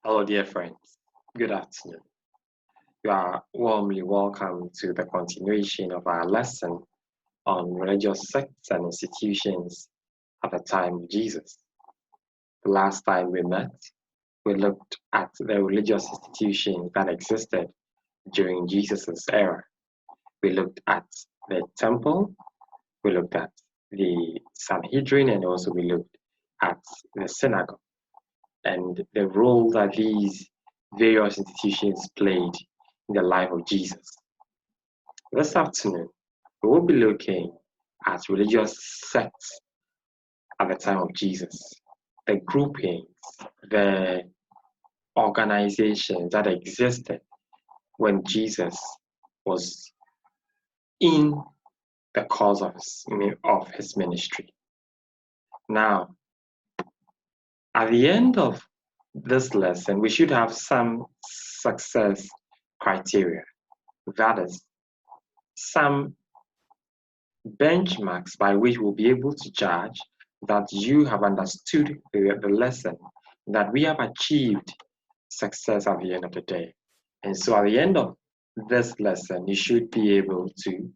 Hello, dear friends. Good afternoon. You are warmly welcome to the continuation of our lesson on religious sects and institutions at the time of Jesus. The last time we met, we looked at the religious institutions that existed during Jesus' era. We looked at the temple, we looked at the Sanhedrin, and also we looked at the synagogue and the role that these various institutions played in the life of Jesus. This afternoon, we will be looking at religious sects at the time of Jesus, the groupings, the organizations that existed when Jesus was in the course of his ministry. Now, at the end of this lesson, we should have some success criteria. That is, some benchmarks by which we'll be able to judge that you have understood the lesson, that we have achieved success at the end of the day. And so at the end of this lesson, you should be able to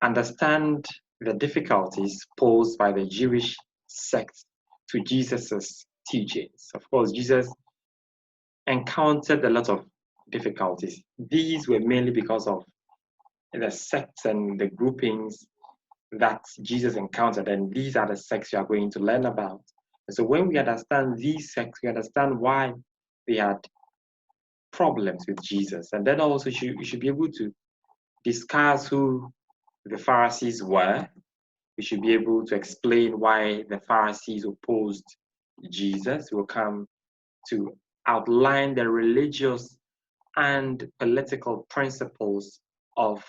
understand the difficulties posed by the Jewish sects to Jesus's teachings. Of course, Jesus encountered a lot of difficulties. These were mainly because of the sects and the groupings that Jesus encountered, and these are the sects you are going to learn about. And so when we understand these sects, we understand why they had problems with Jesus. And then also you should be able to discuss who the Pharisees were. We should be able to explain why the Pharisees opposed Jesus. We'll come to outline the religious and political principles of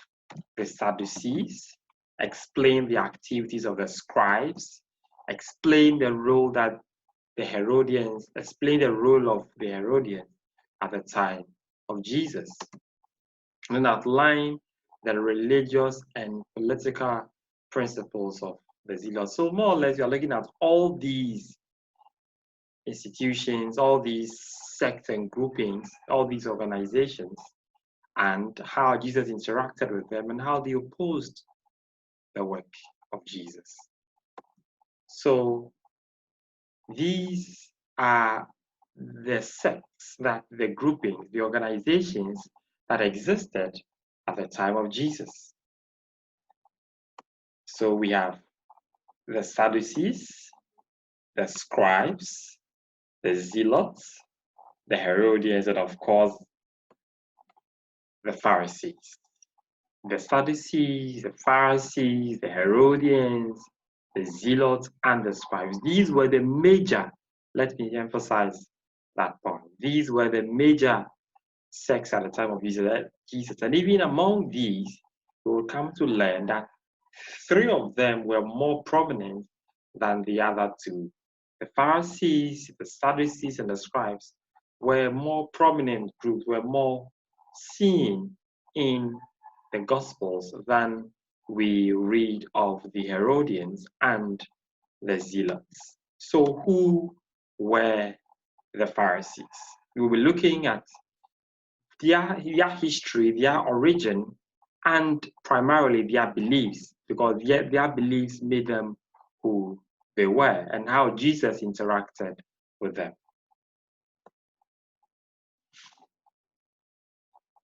the Sadducees, explain the activities of the scribes, explain the role that the Herodians, explain the role of the Herodians at the time of Jesus, and then outline the religious and political principles of the Zealots. So more or less, you are looking at all these institutions, all these sects and groupings, all these organizations, and how Jesus interacted with them and how they opposed the work of Jesus. So these are the sects, that the groupings, the organizations that existed at the time of Jesus. So we have the Sadducees, the scribes, the Zealots, the Herodians, and of course, the Pharisees. The Sadducees, the Pharisees, the Herodians, the Zealots, and the scribes. These were the major, let me emphasize that point. These were the major sects at the time of Jesus. And even among these, we will come to learn that three of them were more prominent than the other two. The Pharisees, the Sadducees, and the scribes were more prominent groups, were more seen in the Gospels than we read of the Herodians and the Zealots. So who were the Pharisees? We will be looking at their history, their origin, and primarily their beliefs, because their beliefs made them who they were and how Jesus interacted with them.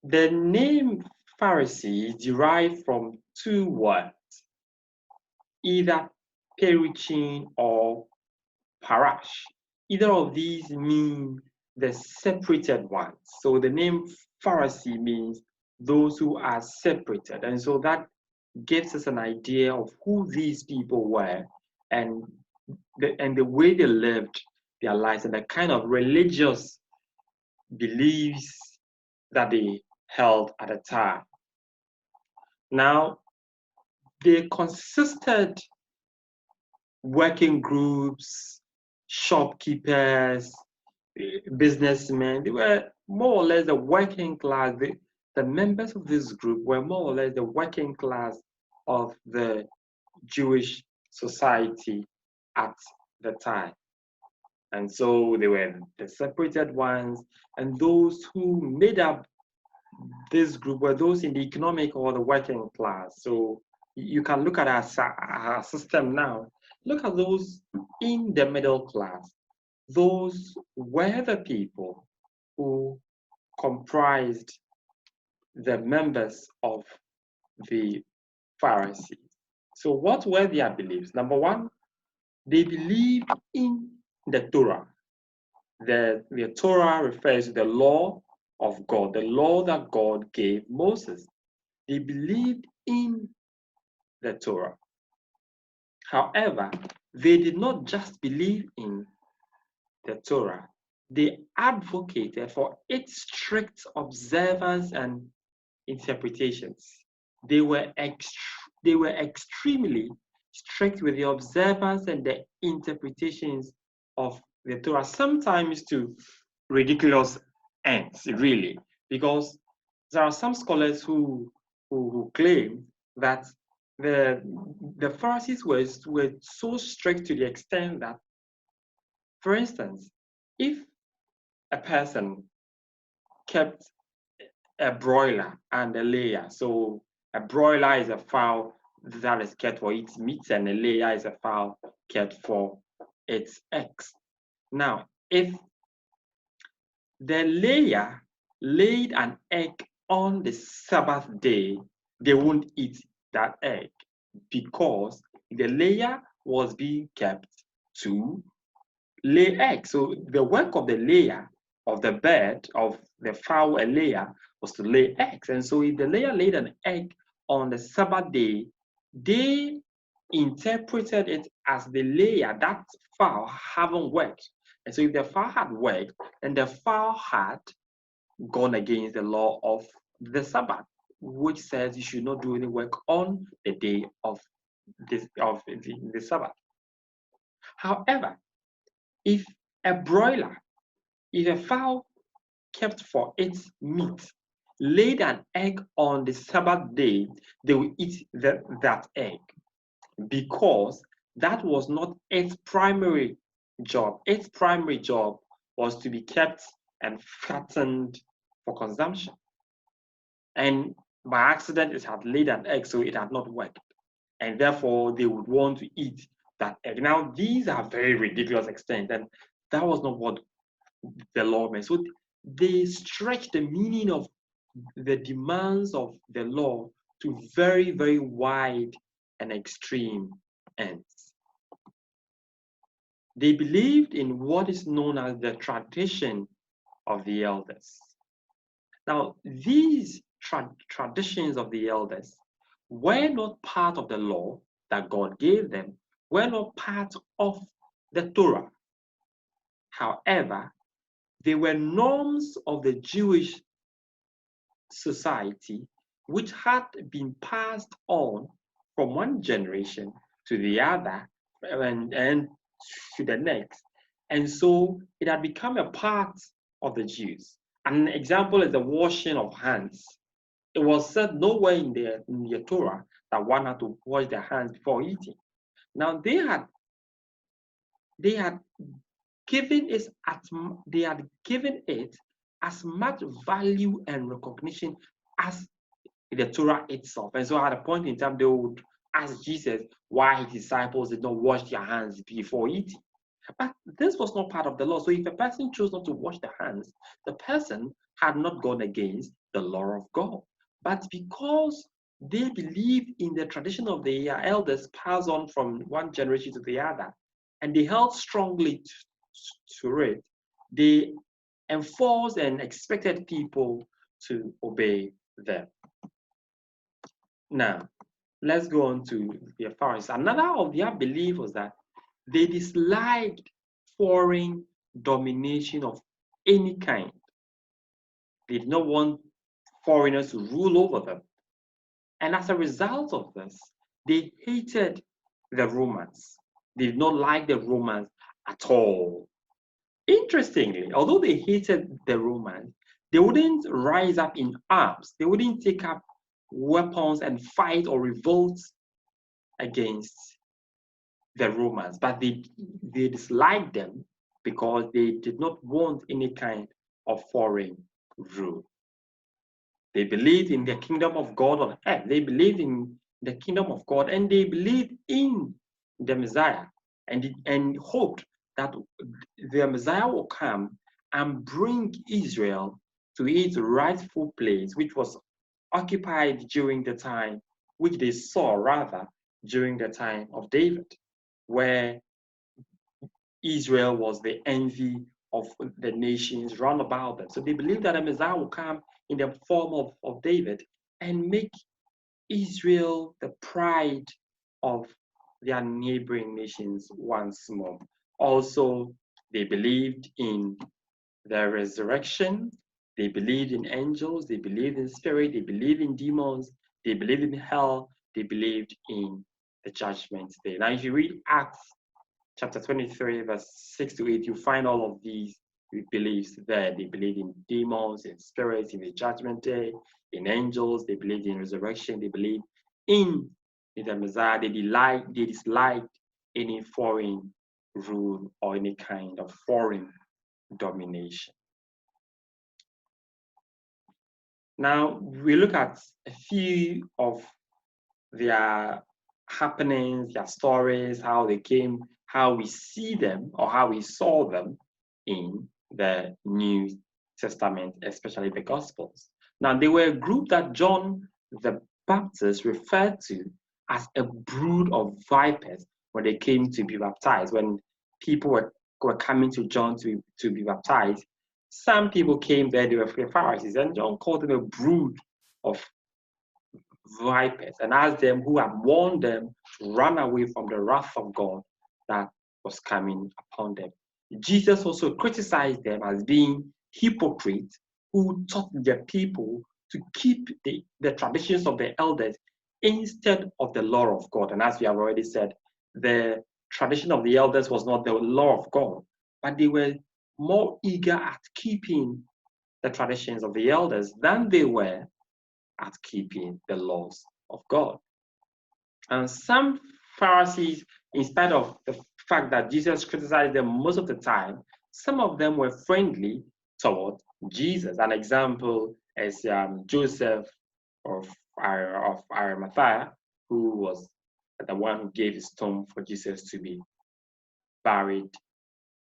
The name Pharisee is derived from two words, either perichin or parash. Either of these mean the separated ones. So the name Pharisee means those who are separated. And so that gives us an idea of who these people were and the way they lived their lives and the kind of religious beliefs that they held at the time. Now, they consisted working groups, shopkeepers, businessmen. They were more or less the working class. The members of this group were more or less the working class of the Jewish society at the time. And so they were the separated ones, and those who made up this group were those in the economic or the working class. So you can look at our system now. Look at those in the middle class. Those were the people who comprised the members of the Pharisees. So what were their beliefs? Number one, they believed in the Torah. The Torah refers to the law of God, the law that God gave Moses. They believed in the Torah. However, they did not just believe in the Torah, they advocated for its strict observance and interpretations. They were extremely strict with the observance and the interpretations of the Torah, sometimes to ridiculous ends, really, because there are some scholars who claim that the Pharisees were so strict to the extent that, for instance, if a person kept a broiler and a layer, so a broiler is a fowl that is kept for its meat, and a layer is a fowl kept for its eggs. Now, if the layer laid an egg on the Sabbath day, they won't eat that egg because the layer was being kept to lay eggs. So the work of the layer, of the bird, of the fowl, a layer, was to lay eggs. And so if the layer laid an egg on the Sabbath day, they interpreted it as the layer, that fowl, haven't worked. And so if the fowl had worked, then the fowl had gone against the law of the Sabbath, which says you should not do any work on the day of the Sabbath. However, if a broiler, if a fowl kept for its meat, laid an egg on the Sabbath day, they will eat that egg because that was not its primary job. Its primary job was to be kept and fattened for consumption. And by accident, it had laid an egg, so it had not worked. And therefore, they would want to eat that egg. Now, these are very ridiculous extent, and that was not what the law meant. So they stretch the meaning of the demands of the law to very, very wide and extreme ends. They believed in what is known as the tradition of the elders. Now, these traditions of the elders were not part of the law that God gave them, were not part of the Torah. However, they were norms of the Jewish society which had been passed on from one generation to the other and to the next. And so it had become a part of the Jews. An example is the washing of hands. It was said nowhere in the Torah that one had to wash their hands before eating. Now they had given it as much value and recognition as the Torah itself. And so at a point in time, they would ask Jesus why his disciples did not wash their hands before eating. But this was not part of the law. So if a person chose not to wash their hands, the person had not gone against the law of God. But because they believed in the tradition of the elders passed on from one generation to the other, and they held strongly to it, they enforced and expected people to obey them. Now, let's go on to the Pharisees. Another of their belief was that they disliked foreign domination of any kind. They did not want foreigners to rule over them. And as a result of this, they hated the Romans. They did not like the Romans at all. Interestingly, although they hated the Romans, they wouldn't rise up in arms. They wouldn't take up weapons and fight or revolt against the Romans, but they disliked them because they did not want any kind of foreign rule. They believed in the kingdom of God on earth. They believed in the kingdom of God, and they believed in the Messiah, and hoped that the Messiah will come and bring Israel to its rightful place, which was occupied during the time, which they saw rather during the time of David, where Israel was the envy of the nations round about them. So they believed that a Messiah will come in the form of David and make Israel the pride of their neighboring nations once more. Also, they believed in the resurrection, they believed in angels, they believed in spirit, they believed in demons, they believed in hell, they believed in the judgment day. Now, if you read Acts chapter 23, verse 6 to 8, you find all of these beliefs there. They believe in demons, in spirits, in the judgment day, in angels, they believe in resurrection, they believe in the Messiah, they disliked any foreign rule or any kind of foreign domination. Now, we look at a few of their happenings, their stories, how they came, how we see them or how we saw them in the New Testament, especially the Gospels. Now, they were a group that John the Baptist referred to as a brood of vipers when they came to be baptized. When people were coming to John to be baptized, some people came there, they were Pharisees, and John called them a brood of vipers and asked them who had warned them to run away from the wrath of God that was coming upon them. Jesus also criticized them as being hypocrites who taught the people to keep the traditions of the elders instead of the law of God. And as we have already said, the tradition of the elders was not the law of God, but they were more eager at keeping the traditions of the elders than they were at keeping the laws of God. And some Pharisees, in spite of the fact that Jesus criticized them most of the time, some of them were friendly toward Jesus. An example is Joseph of Arimathea, who was the one who gave his tomb for Jesus to be buried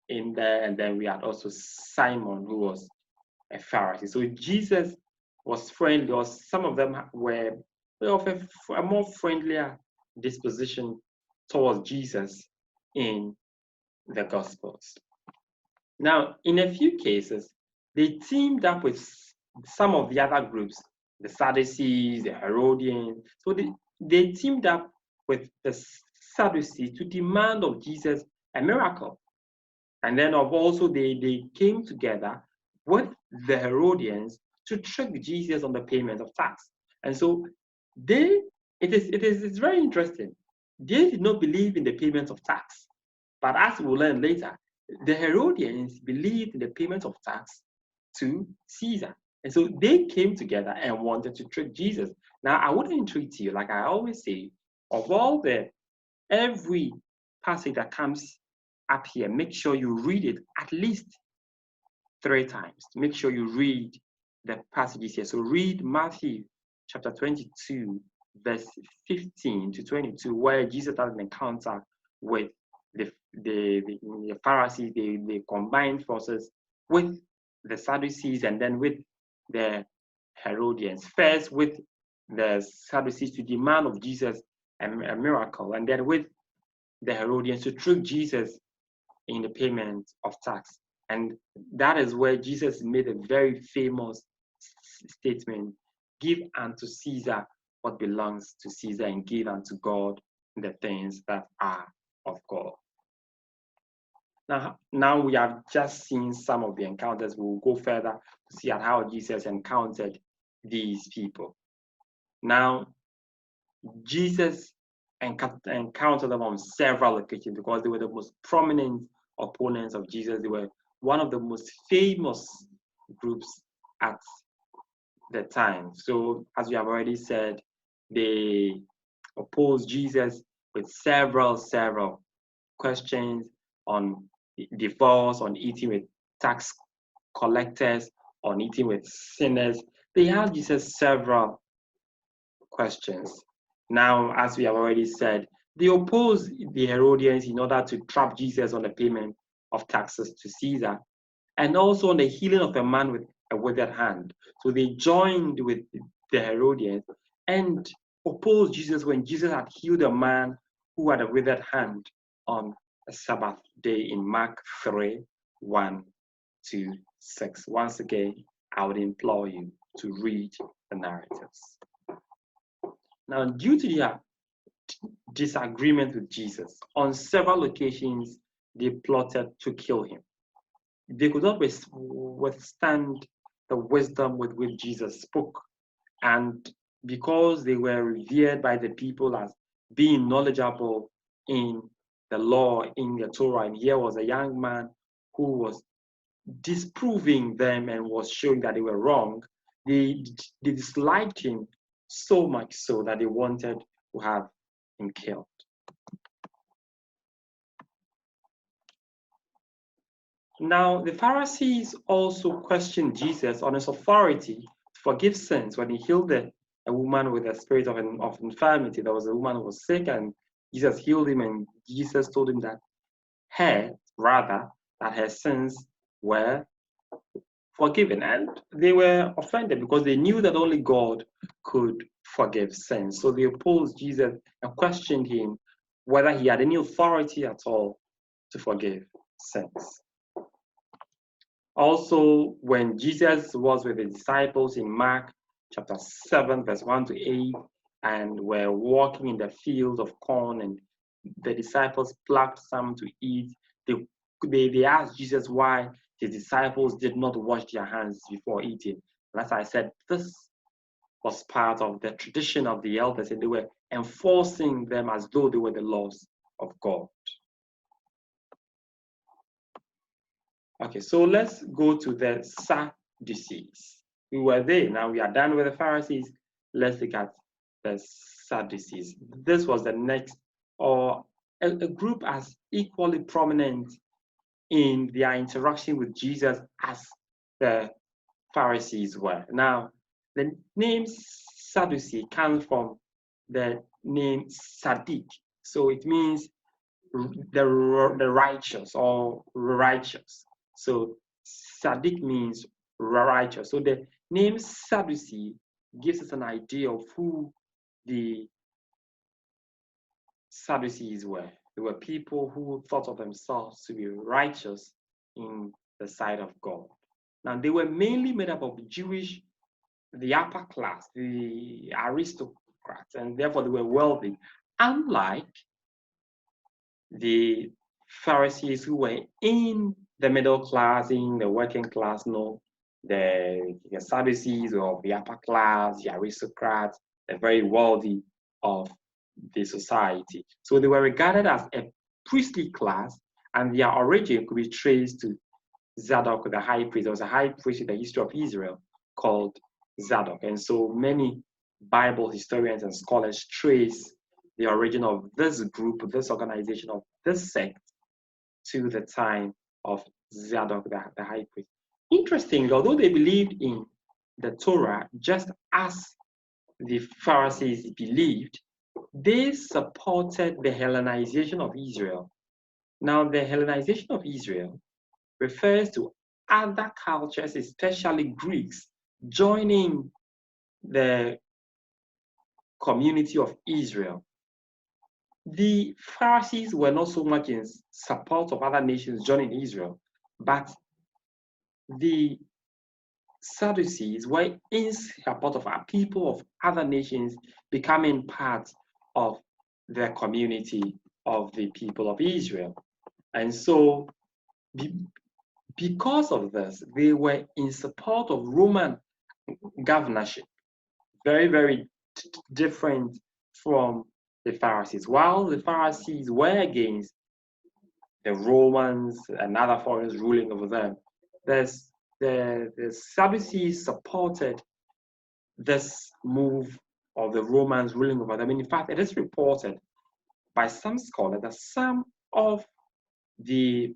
in there. And then we had also Simon, who was a Pharisee. So Jesus was friendly, or some of them were of a more friendlier disposition towards Jesus in the Gospels. Now, in a few cases, they teamed up with some of the other groups, the Sadducees, the Herodians. So they teamed up with the Sadducees to demand of Jesus a miracle. And then also they came together with the Herodians to trick Jesus on the payment of tax. And so it's very interesting. They did not believe in the payment of tax. But as we'll learn later, the Herodians believed in the payment of tax to Caesar. And so they came together and wanted to trick Jesus. Now, I wouldn't entreat you, like I always say, of every passage that comes up here, make sure you read it at least 3 times. Make sure you read the passages here. So read Matthew chapter 22, verse 15 to 22, where Jesus had an encounter with the Pharisees. They combined forces with the Sadducees and then with the Herodians. First with the Sadducees to demand of Jesus a miracle, and then with the Herodians to trick Jesus in the payment of tax. And that is where Jesus made a very famous statement: give unto Caesar what belongs to Caesar, and give unto God the things that are of God. Now we have just seen some of the encounters. We'll go further to see how Jesus encountered these people. Now, Jesus encountered them on several occasions because they were the most prominent opponents of Jesus. They were one of the most famous groups at the time. So, as we have already said, they opposed Jesus with several questions on divorce, on eating with tax collectors, on eating with sinners. They asked Jesus several questions. Now, as we have already said, they opposed the Herodians in order to trap Jesus on the payment of taxes to Caesar, and also on the healing of a man with a withered hand. So they joined with the Herodians and opposed Jesus when Jesus had healed a man who had a withered hand on a Sabbath day in Mark 3, 1 to 6. Once again, I would implore you to read the narratives. Now, due to their disagreement with Jesus, on several occasions they plotted to kill him. They could not withstand the wisdom with which Jesus spoke. And because they were revered by the people as being knowledgeable in the law, in the Torah, and here was a young man who was disproving them and was showing that they were wrong, they disliked him so much so that they wanted to have him killed. Now, the Pharisees also questioned Jesus on his authority to forgive sins when he healed a woman with a spirit of infirmity. There was a woman who was sick, and Jesus healed him, and Jesus told him that her sins were forgiven. And they were offended because they knew that only God could forgive sins. So they opposed Jesus and questioned him whether he had any authority at all to forgive sins. Also, when Jesus was with the disciples in Mark chapter 7, verse 1 to 8, and were walking in the field of corn, and the disciples plucked some to eat, they asked Jesus why his disciples did not wash their hands before eating. And as I said, this was part of the tradition of the elders, and they were enforcing them as though they were the laws of God. Okay, so let's go to the Sadducees. We were there. Now we are done with the Pharisees. Let's look at the Sadducees. This was the next, or a group as equally prominent in their interaction with Jesus as the Pharisees were. Now, the name Sadducee comes from the name Sadiq. So it means the righteous or righteous. So Sadiq means righteous. So the name Sadducee gives us an idea of who the Sadducees were. They were people who thought of themselves to be righteous in the sight of God. Now, they were mainly made up of the upper class, the aristocrats, and therefore they were wealthy, unlike the Pharisees who were in the middle class, in the working class. No, the Sadducees of the upper class, the aristocrats, the very wealthy of the society. So they were regarded as a priestly class, and their origin could be traced to Zadok, the high priest. There was a high priest in the history of Israel called Zadok. And so many Bible historians and scholars trace the origin of this group, this organization, of this sect to the time of Zadok, the high priest. Interestingly, although they believed in the Torah just as the Pharisees believed, they supported the Hellenization of Israel. Now, the Hellenization of Israel refers to other cultures, especially Greeks, joining the community of Israel. The Pharisees were not so much in support of other nations joining Israel, but the Sadducees were in support of our people of other nations becoming part of the community of the people of Israel. And so, because of this, they were in support of Roman governorship, very, very different from the Pharisees. While the Pharisees were against the Romans and other foreigners ruling over them, the Sadducees supported this move of the Romans ruling over them. In fact, it is reported by some scholars that some of the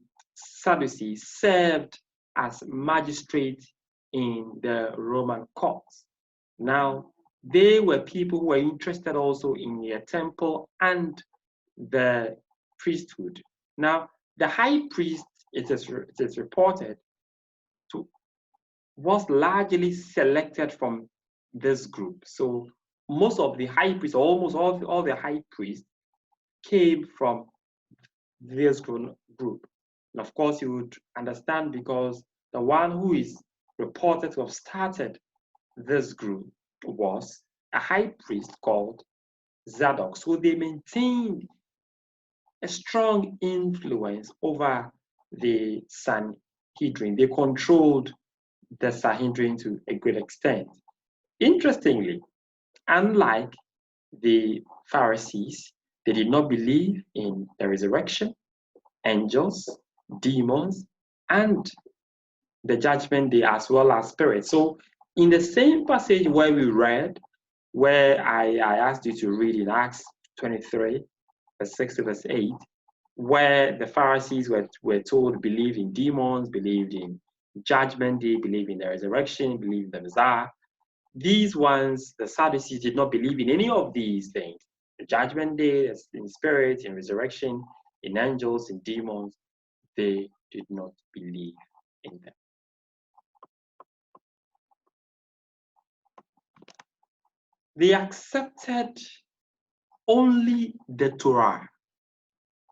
Sadducees served as magistrates in the Roman courts. Now, they were people who were interested also in the temple and the priesthood. Now, the high priest, it is reported, was largely selected from this group. So most of the high priests, almost all the high priests, came from this group. And of course, you would understand because the one who is reported to have started this group was a high priest called Zadok. So they maintained a strong influence over the Sanhedrin. They controlled the Sanhedrin to a great extent. Interestingly, unlike the Pharisees, they did not believe in the resurrection, angels, demons, and the judgment day, as well as spirits. So in the same passage where we read, where I asked you to read in Acts 23, verse 6 to verse 8, where the Pharisees were told believe in demons, believed in judgment day, believe in the resurrection, believe in the Messiah. These ones, the Sadducees, did not believe in any of these things. The judgment day, in spirits, in resurrection, in angels, in demons, they did not believe in them. They accepted only the Torah.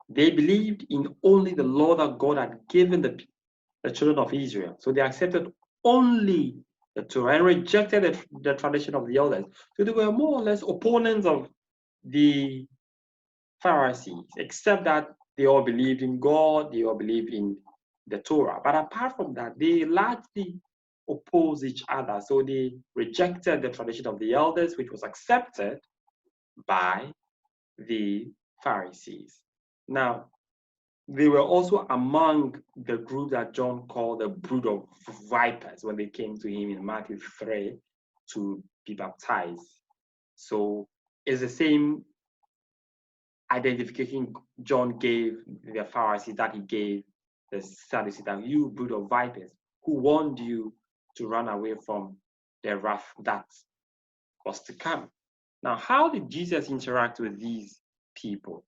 They believed in only the law that God had given the children of Israel. So they accepted only the Torah and rejected the tradition of the elders. So they were more or less opponents of the Pharisees, except that they all believed in God, they all believed in the Torah. But apart from that, they largely opposed each other. So they rejected the tradition of the elders, which was accepted by the Pharisees. Now, they were also among the group that John called the brood of vipers when they came to him in Matthew 3 to be baptized. So it's the same identification John gave the Pharisees that he gave the Sadducees, that you brood of vipers, who warned you to run away from the wrath that was to come. Now, how did Jesus interact with these people?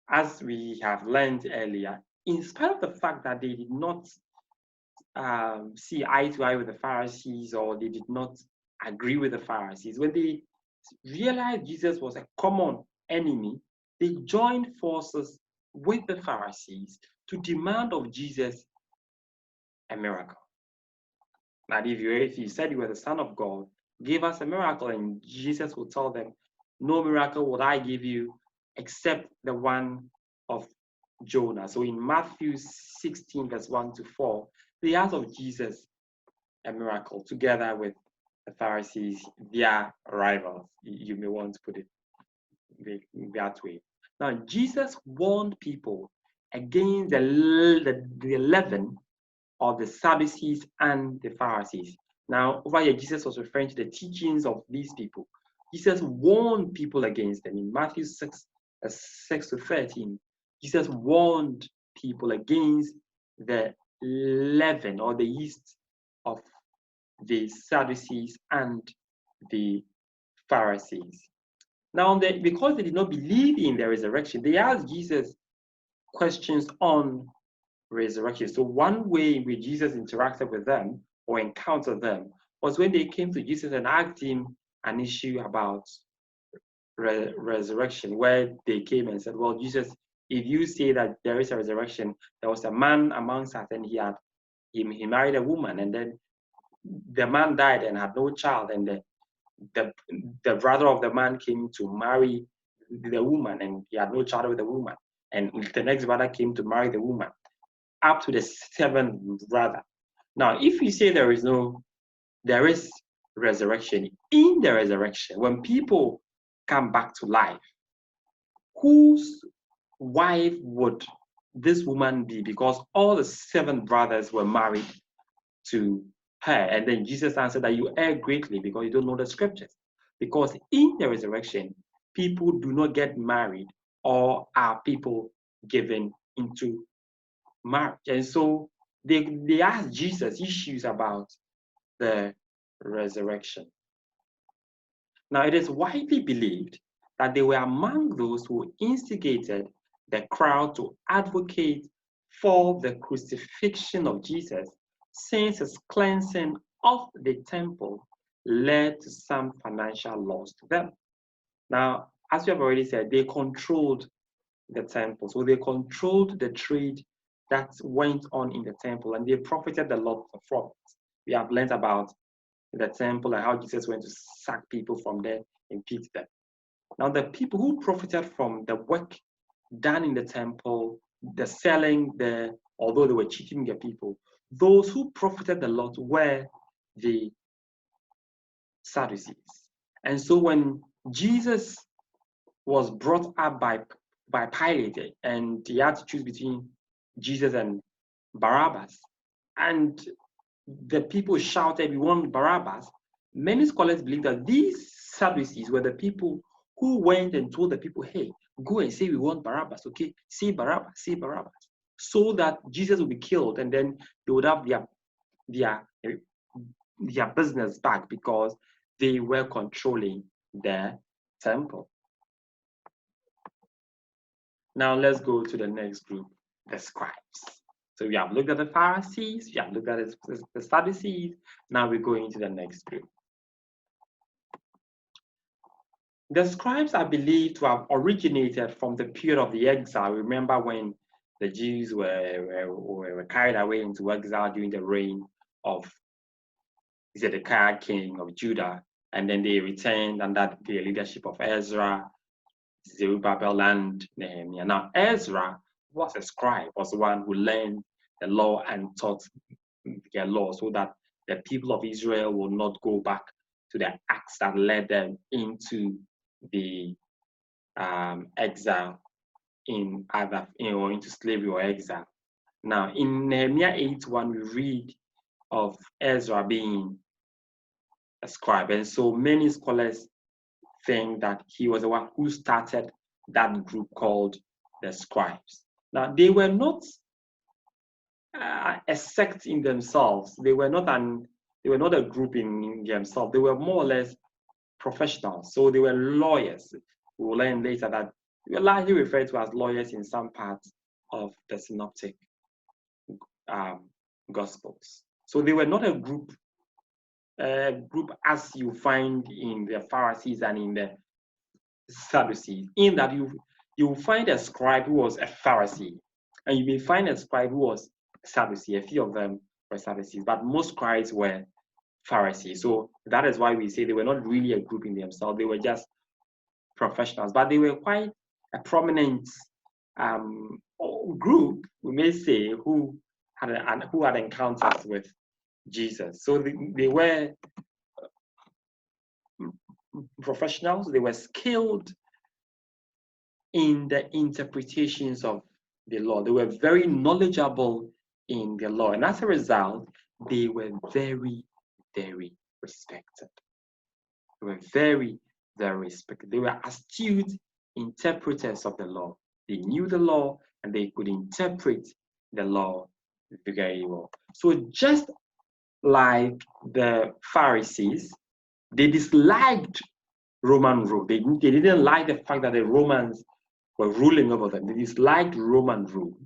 As we have learned earlier, in spite of the fact that they did not see eye to eye with the Pharisees, or they did not agree with the Pharisees, when they realized Jesus was a common enemy, they joined forces with the Pharisees to demand of Jesus a miracle. That if you said you were the Son of God, give us a miracle. And Jesus will tell them, no miracle would I give you except the one of Jonah. So in Matthew 16, verse 1 to 4, they asked of Jesus a miracle together with the Pharisees, their rivals. You may want to put it that way. Now, Jesus warned people against the 11 of the Sadducees and the Pharisees. Now, over here, Jesus was referring to the teachings of these people. Jesus warned people against them. In Matthew 6, 6 to 13, Jesus warned people against the leaven or the yeast of the Sadducees and the Pharisees. Now, because they did not believe in the resurrection, they asked Jesus questions on resurrection. So one way in which Jesus interacted with them or encountered them was when they came to Jesus and asked him an issue about resurrection, where they came and said, well, Jesus, if you say that there is a resurrection, there was a man amongst us and he married a woman, and then the man died and had no child, and the brother of the man came to marry the woman, and he had no child with the woman, and the next brother came to marry the woman, up to the seventh brother. Now, if you say there is resurrection, in the resurrection, when people come back to life, whose wife would this woman be? Because all the 7 brothers were married to her. And then Jesus answered that you err greatly because you don't know the scriptures. Because in the resurrection, people do not get married, or are people given into marriage. And so they asked Jesus issues about the resurrection. Now, it is widely believed that they were among those who instigated the crowd to advocate for the crucifixion of Jesus, since his cleansing of the temple led to some financial loss to them. Now, as we have already said, they controlled the temple. So they controlled the trade that went on in the temple, and they profited a lot from it. We have learned about the temple and how Jesus went to sack people from there and beat them. Now, the people who profited from the work done in the temple, the selling, although they were cheating the people, those who profited a lot were the Sadducees. And so when Jesus was brought up by Pilate, and he had to choose between Jesus and Barabbas, and the people shouted, "We want Barabbas," many scholars believe that these Sadducees were the people who went and told the people, "Hey, go and say we want Barabbas, okay? Say Barabbas, say Barabbas," so that Jesus would be killed, and then they would have their business back, because they were controlling the temple. Now let's go to the next group, the scribes. So we have looked at the Pharisees, we have looked at the Sadducees. Now we're going to the next group. The scribes are believed to have originated from the period of the exile. Remember when the Jews were carried away into exile during the reign of Zedekiah, king of Judah, and then they returned under the leadership of Ezra, Zerubbabel, and Nehemiah. Now, Ezra was a scribe, was the one who learned the law and taught their law, so that the people of Israel will not go back to the acts that led them into the exile in either into slavery or exile. Now, in Nehemiah 8:1, we read of Ezra being a scribe, and so many scholars think that he was the one who started that group called the scribes. Now, they were not a sect in themselves. They were not a group in themselves. They were more or less professionals. So they were lawyers. We will learn later that they were largely referred to as lawyers in some parts of the synoptic gospels. So they were not a group as you find in the Pharisees and in the Sadducees, in that you will find a scribe who was a Pharisee, and you may find a scribe who was a Sadducee. A few of them were Sadducees, but most scribes were Pharisees. So that is why we say they were not really a group in themselves. They were just professionals, but they were quite a prominent group, we may say, who had encounters with Jesus. So they were professionals. They were skilled in the interpretations of the law. They were very knowledgeable in the law, and as a result, they were very, very respected. They were very, very respected. They were astute interpreters of the law. They knew the law and they could interpret the law very well. So just like the Pharisees, they disliked Roman rule. They didn't like the fact that the Romans were ruling over them. They disliked Roman rule.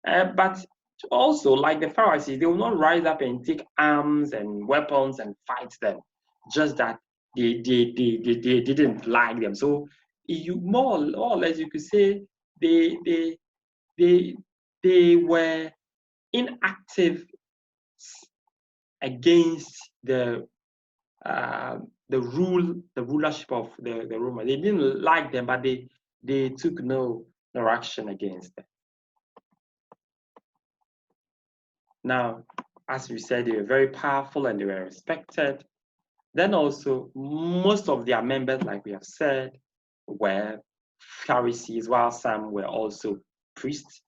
But also, like the Pharisees, they will not rise up and take arms and weapons and fight them. Just that they didn't like them. So you more or less you could say they were inactive against the rulership of the Romans. They didn't like them, but they took no action against them. Now, as we said, they were very powerful and they were respected. Then also, most of their members, like we have said, were Pharisees, while some were also priests.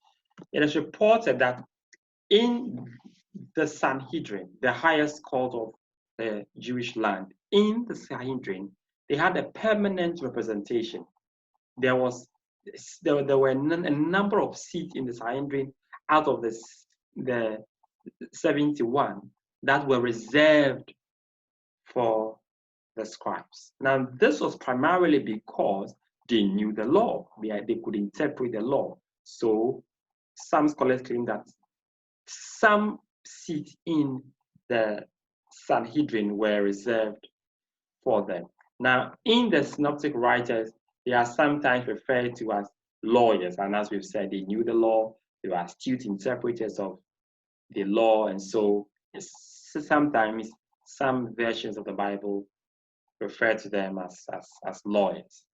It is reported that in the Sanhedrin, the highest court of the Jewish land, in the Sanhedrin, they had a permanent representation. There were a number of seats in the Sanhedrin out of the 71 that were reserved for the scribes. Now, this was primarily because they knew the law. They could interpret the law. So some scholars claim that some seats in the Sanhedrin were reserved for them. Now, in the synoptic writers, they are sometimes referred to as lawyers. And as we've said, they knew the law. They were astute interpreters of the law. And so sometimes some versions of the Bible refer to them as lawyers.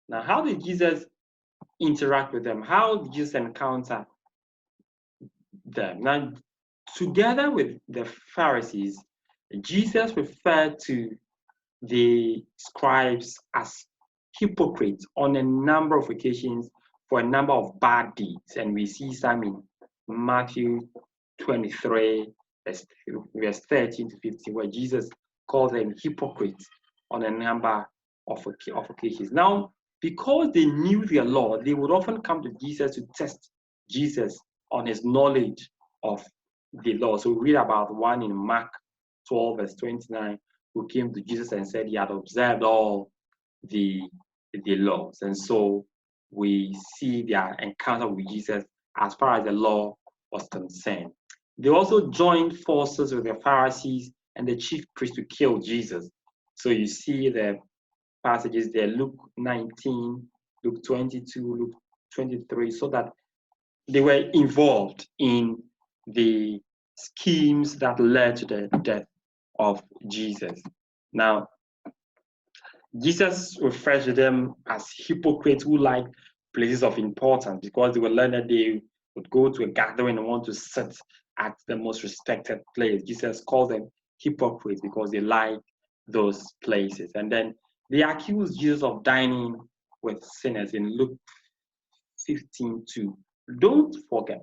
Now, how did Jesus interact with them? How did Jesus encounter them? Now, together with the Pharisees, Jesus referred to the scribes as hypocrites on a number of occasions for a number of bad deeds. And we see some in Matthew 23, verse 13 to 15, where Jesus called them hypocrites on a number of occasions. Now, because they knew their law, they would often come to Jesus to test Jesus on his knowledge of the law. So we read about one in Mark 12, verse 29, who came to Jesus and said he had observed all the laws. And so we see their encounter with Jesus as far as the law was concerned. They also joined forces with the Pharisees and the chief priests to kill Jesus. So you see the passages there, Luke 19, Luke 22, Luke 23, so that they were involved in the schemes that led to the death of Jesus. Now, Jesus refers to them as hypocrites who like places of importance because they were learned. They would go to a gathering and want to sit at the most respected place. Jesus calls them hypocrites because they like those places. And then they accuse Jesus of dining with sinners in Luke 15:2. Don't forget,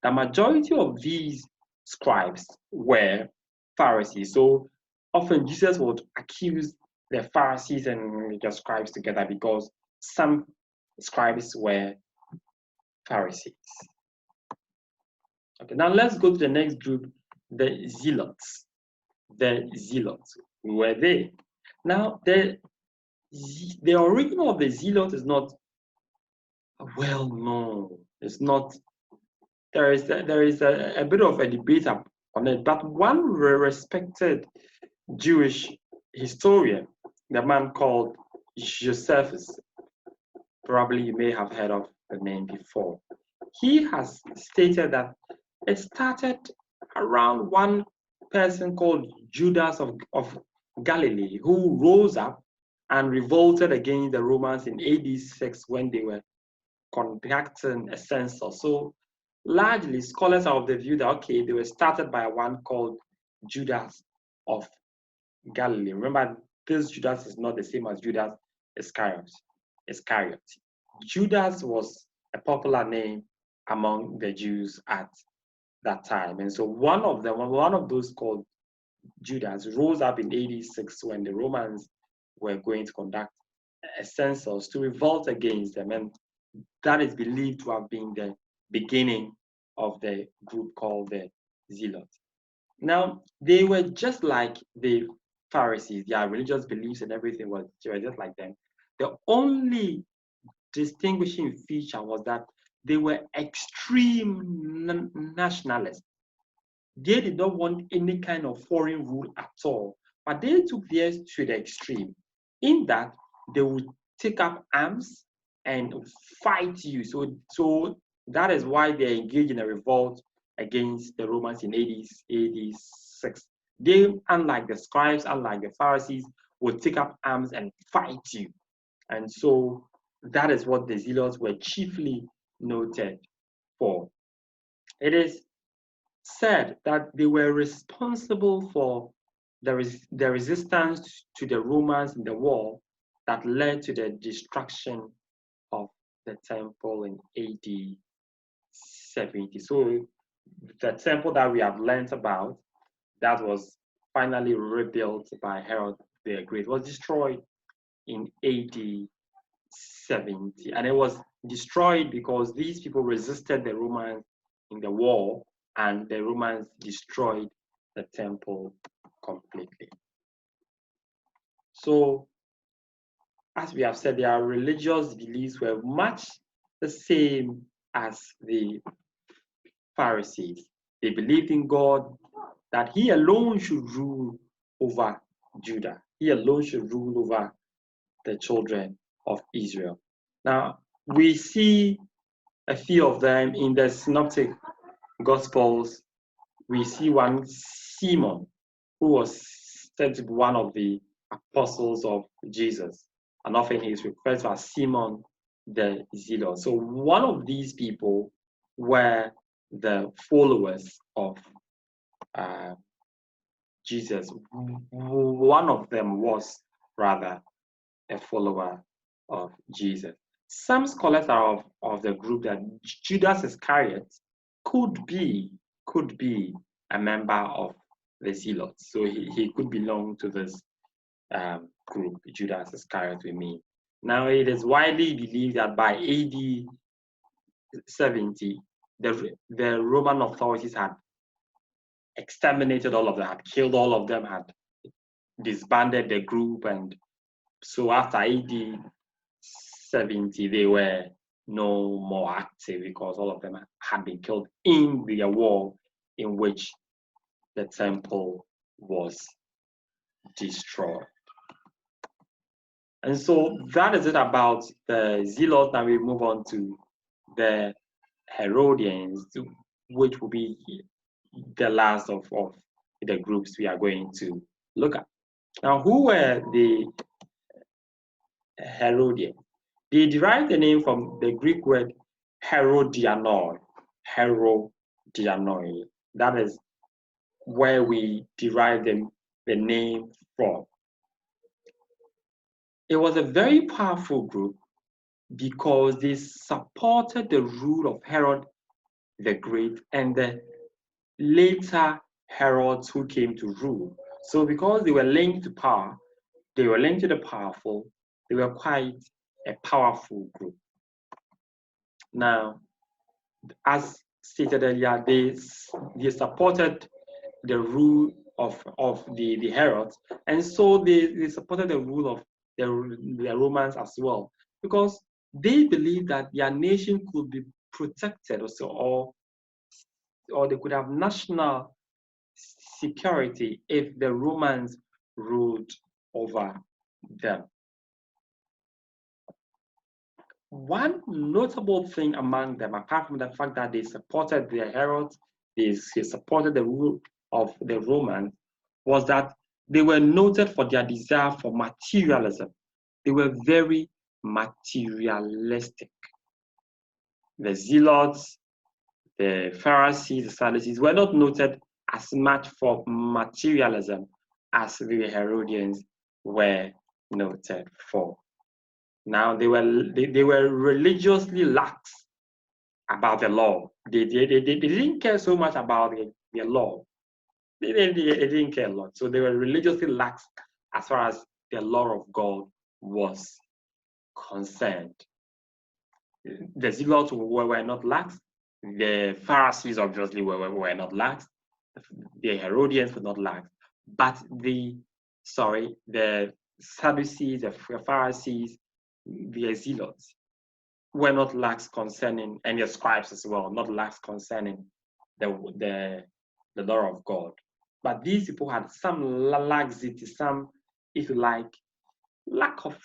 the majority of these scribes were Pharisees. So often Jesus would accuse the Pharisees and the scribes together because some scribes were Pharisees. Okay, now let's go to the next group, the Zealots. The Zealots, who were they? Now, the origin of the Zealot is not well known. It's not. There is a bit of a debate on it, but one respected Jewish historian, the man called Josephus, probably you may have heard of the name before. He has stated that it started around one person called Judas of Galilee, who rose up and revolted against the Romans in AD 6 when they were conducting a census. So largely, scholars are of the view that, okay, they were started by one called Judas of Galilee. Remember, this Judas is not the same as Judas Iscariot. Judas was a popular name among the Jews at that time. And so one of those called Judas rose up in AD 6 when the Romans were going to conduct a census to revolt against them. And that is believed to have been the beginning of the group called the Zealots. Now, they were just like the Pharisees. Their religious beliefs and everything were just like them. The only distinguishing feature was that they were extreme nationalists. They did not want any kind of foreign rule at all, but they took theirs to the extreme, in that they would take up arms and fight you. So that is why they engaged in a revolt against the Romans in AD 6. They, unlike the scribes, unlike the Pharisees, would take up arms and fight you. And so that is what the Zealots were chiefly noted for. It is said that they were responsible for the resistance to the Romans in the war that led to the destruction of the temple in AD 70. So the temple that we have learned about, that was finally rebuilt by Herod the Great, was destroyed in AD 70. And it was destroyed because these people resisted the Romans in the war, and the Romans destroyed the temple completely. So, as we have said, their religious beliefs were much the same as the Pharisees. They believed in God, that He alone should rule over Judah. He alone should rule over the children of Israel. Now, we see a few of them in the Synoptic Gospels. We see one, Simon, who was said to be one of the apostles of Jesus, and often he is referred to as Simon the Zealot. So one of these people were the followers of Jesus. One of them was rather a follower of Jesus. Some scholars are of the group that Judas Iscariot could be a member of the Zealots. So he could belong to this group, Judas Iscariot with me. Now it is widely believed that by AD 70, the Roman authorities had exterminated all of them, had killed all of them, had disbanded the group, and so after AD 70, they were no more active because all of them had been killed in the war in which the temple was destroyed. And so that is it about the Zealots. Now we move on to the Herodians, which will be the last of the groups we are going to look at. Now, who were the Herodians? They derived the name from the Greek word Herodianoi. Herodianoi. That is where we derive the name from. It was a very powerful group because they supported the rule of Herod the Great and the later Herods who came to rule. So because they were linked to power, they were linked to the powerful, they were quite a powerful group. Now, as stated earlier, they supported the rule of the Herods, and so they supported the rule of the Romans as well, because they believed that their nation could be protected also, or they could have national security if the Romans ruled over them. One notable thing among them, apart from the fact that they supported the Herods, they supported the rule of the Romans, was that they were noted for their desire for materialism. They were very materialistic. The Zealots, the Pharisees, the Sadducees were not noted as much for materialism as the Herodians were noted for. Now they were religiously lax about the law. They didn't care so much about the law. They didn't care a lot. So they were religiously lax as far as the law of God was concerned. The Zealots were not lax. The Pharisees obviously were not lax. The Herodians were not lax. But the Sadducees, the Pharisees, the Zealots were not lax concerning, and the scribes as well, not lax concerning the law of God. But these people had some laxity, some, if you like, lack of,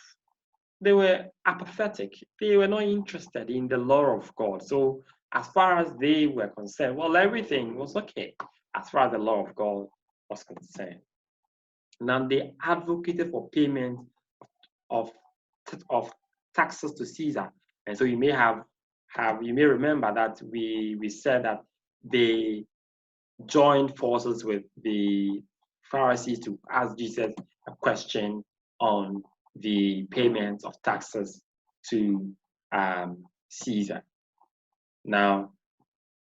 they were apathetic. They were not interested in the law of God. So as far as they were concerned, well, everything was okay as far as the law of God was concerned. Now they advocated for payment of taxes to Caesar. And so you may remember that we said that they joined forces with the Pharisees to ask Jesus a question on the payment of taxes to Caesar. Now,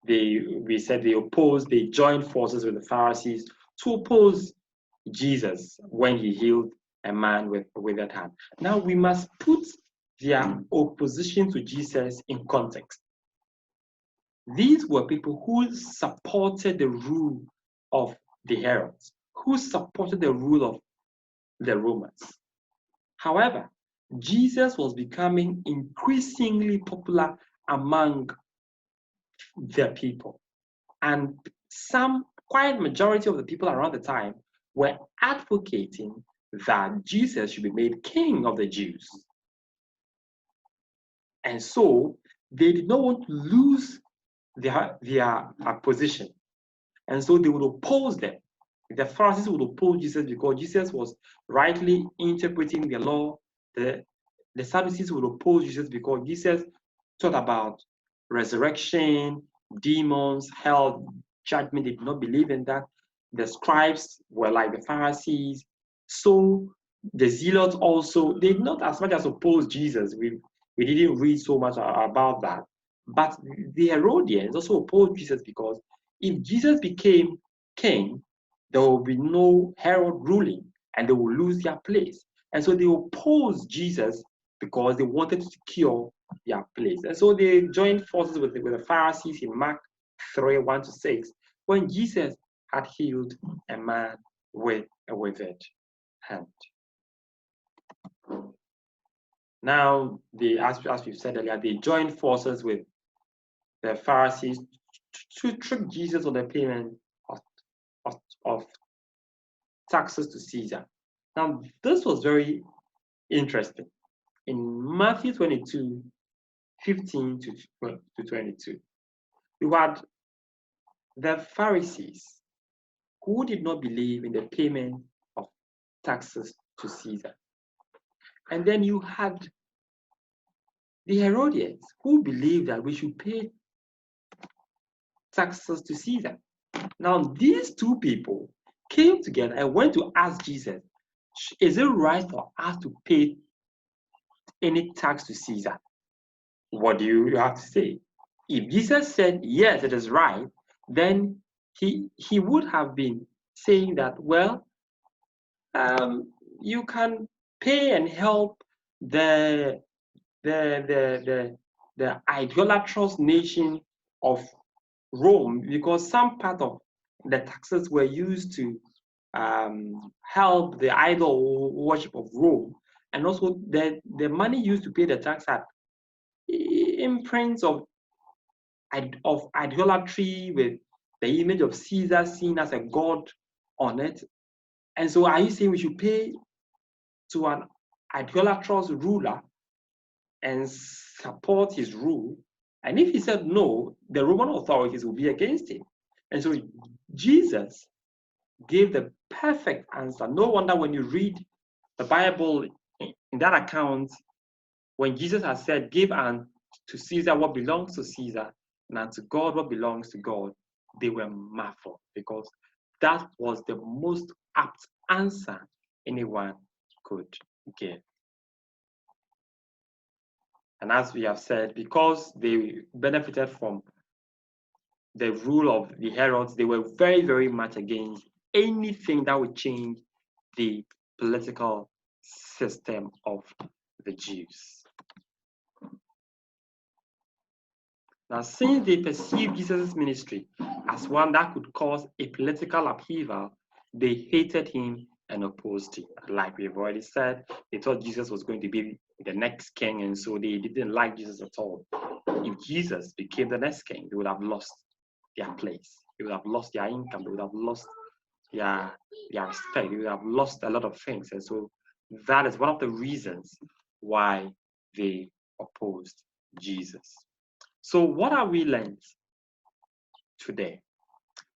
we said they joined forces with the Pharisees to oppose Jesus when he healed a man with withered hand. Now we must put their opposition to Jesus in context. These were people who supported the rule of the Herods, who supported the rule of the Romans. However, Jesus was becoming increasingly popular among the people. And quite majority of the people around the time were advocating that Jesus should be made king of the Jews. And so they did not want to lose their position. And so they would oppose them. The Pharisees would oppose Jesus because Jesus was rightly interpreting the law. The Sadducees would oppose Jesus because Jesus taught about resurrection, demons, hell, judgment. They did not believe in that. The scribes were like the Pharisees. So the zealots also, they did not as much as oppose Jesus. We didn't read so much about that. But the Herodians also opposed Jesus because if Jesus became king, there will be no Herod ruling and they will lose their place. And so they opposed Jesus because they wanted to secure their place. And so they joined forces with the Pharisees in Mark 3:1-6, when Jesus had healed a man with a withered hand. Now, as we've said earlier, they joined forces with the Pharisees to trick Jesus on the payment of taxes to Caesar. Now, this was very interesting. In Matthew 22:15-22, you had the Pharisees who did not believe in the payment of taxes to Caesar. And then you had the Herodians who believed that we should pay taxes to Caesar. Now, these two people came together and went to ask Jesus, is it right for us to pay any tax to Caesar? What do you have to say? If Jesus said, yes, it is right, then he would have been saying that, well, you can pay and help the idolatrous nation of Rome, because some part of the taxes were used to help the idol worship of Rome, and also the money used to pay the tax had imprints of idolatry with the image of Caesar seen as a god on it. And so are you saying we should pay to an idolatrous ruler and support his rule? And if he said no, the Roman authorities will be against him. And so Jesus gave the perfect answer. No wonder when you read the Bible in that account, when Jesus has said, give unto Caesar what belongs to Caesar, and unto God what belongs to God, they were marveled because that was the most apt answer anyone could give. And as we have said, because they benefited from the rule of the Herods, they were very, very much against anything that would change the political system of the Jews. Now, since they perceived Jesus' ministry as one that could cause a political upheaval, they hated him and opposed him. Like we've already said, they thought Jesus was going to be the next king, and so they didn't like Jesus at all. If Jesus became the next king, they would have lost their place. They would have lost their income. They would have lost their respect. They would have lost a lot of things. And so that is one of the reasons why they opposed Jesus. So what have we learned today?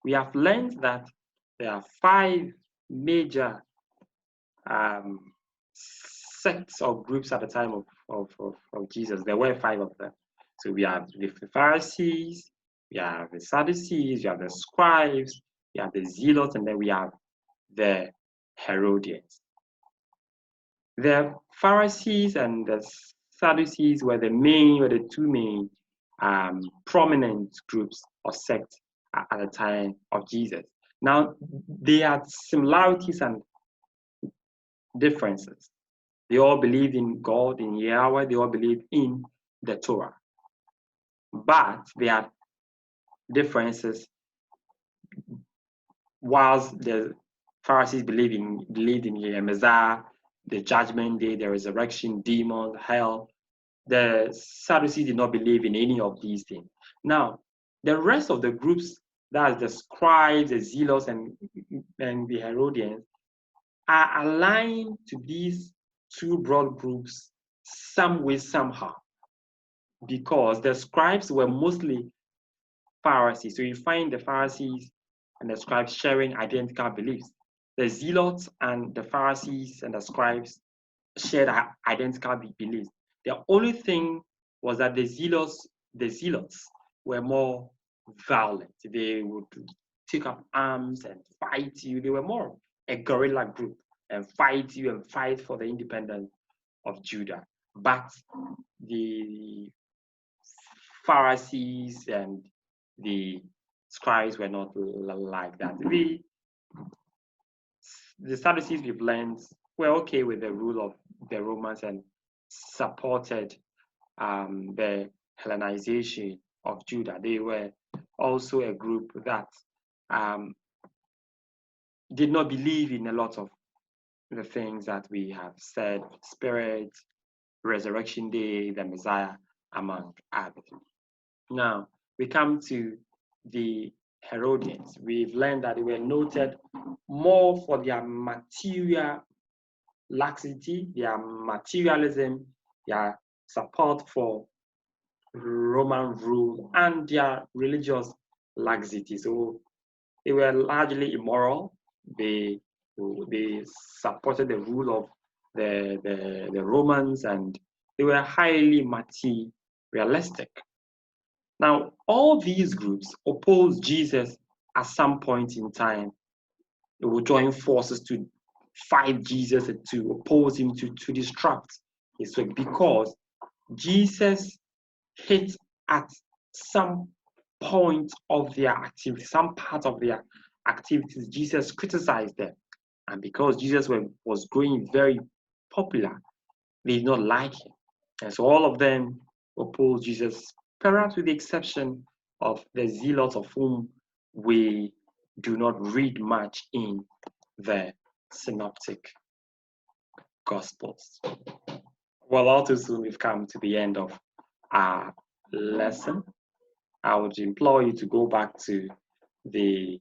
We have learned that there are 5 major sects or groups at the time of Jesus. There were 5 of them. So we have the Pharisees, we have the Sadducees, we have the scribes, we have the zealots, and then we have the Herodians. The Pharisees and the Sadducees were the 2 main prominent groups or sects at the time of Jesus. Now, they had similarities and differences. They all believed in God, in Yahweh. They all believed in the Torah. But there are differences. Whilst the Pharisees believed in a Messiah, the judgment day, the resurrection, demons, hell, the Sadducees did not believe in any of these things. Now, the rest of the groups, that's the scribes, the zealots, and the Herodians, are aligned to these two broad groups some way, somehow, because the scribes were mostly Pharisees. So you find the Pharisees and the scribes sharing identical beliefs. The zealots and the Pharisees and the scribes shared identical beliefs. The only thing was that the zealots were more violent. They would take up arms and fight you. They were more a guerrilla group and fight you and fight for the independence of Judah. But the Pharisees and the scribes were not like that. The Sadducees we've learned were okay with the rule of the Romans and supported the Hellenization of Judah. They were also a group that did not believe in a lot of the things that we have said, spirit, resurrection day, the Messiah, among others. Now, we come to the Herodians. We've learned that they were noted more for their material laxity, their materialism, their support for Roman rule, and their religious laxity. So they were largely immoral. They supported the rule of the Romans, and they were highly materialistic. Now, all these groups opposed Jesus at some point in time. They will join forces to fight Jesus and to oppose him, to disrupt his work, because Jesus hit at some point of their activity, some part of their activities. Jesus criticized them. And because Jesus was growing very popular, they did not like him. And so all of them opposed Jesus, perhaps with the exception of the zealots, of whom we do not read much in the synoptic gospels. Well, all too soon we've come to the end of our lesson. I would implore you to go back to the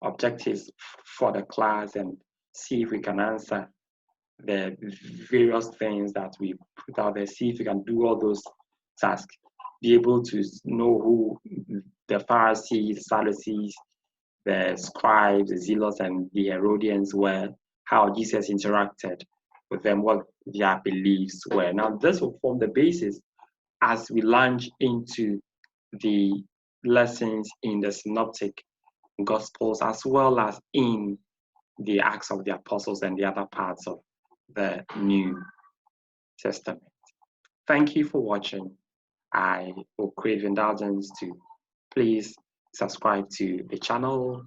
objectives for the class and see if we can answer the various things that we put out there, see if we can do all those tasks, be able to know who the Pharisees, Sadducees, the scribes, the zealots, and the Herodians were, how Jesus interacted with them, what their beliefs were. Now, this will form the basis as we launch into the lessons in the synoptic gospels, as well as in the Acts of the Apostles and the other parts of the New Testament. Thank you for watching. I will crave indulgence to please subscribe to the channel,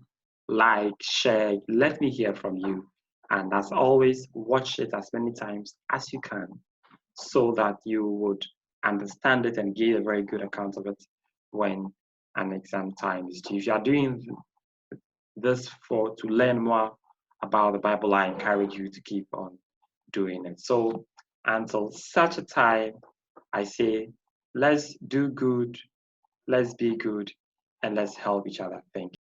like, share, let me hear from you. And as always, watch it as many times as you can so that you would understand it and give a very good account of it when an exam time is due. If you are doing this to learn more about the Bible, I encourage you to keep on doing it. So until such a time, I say, let's do good, let's be good, and let's help each other. Thank you.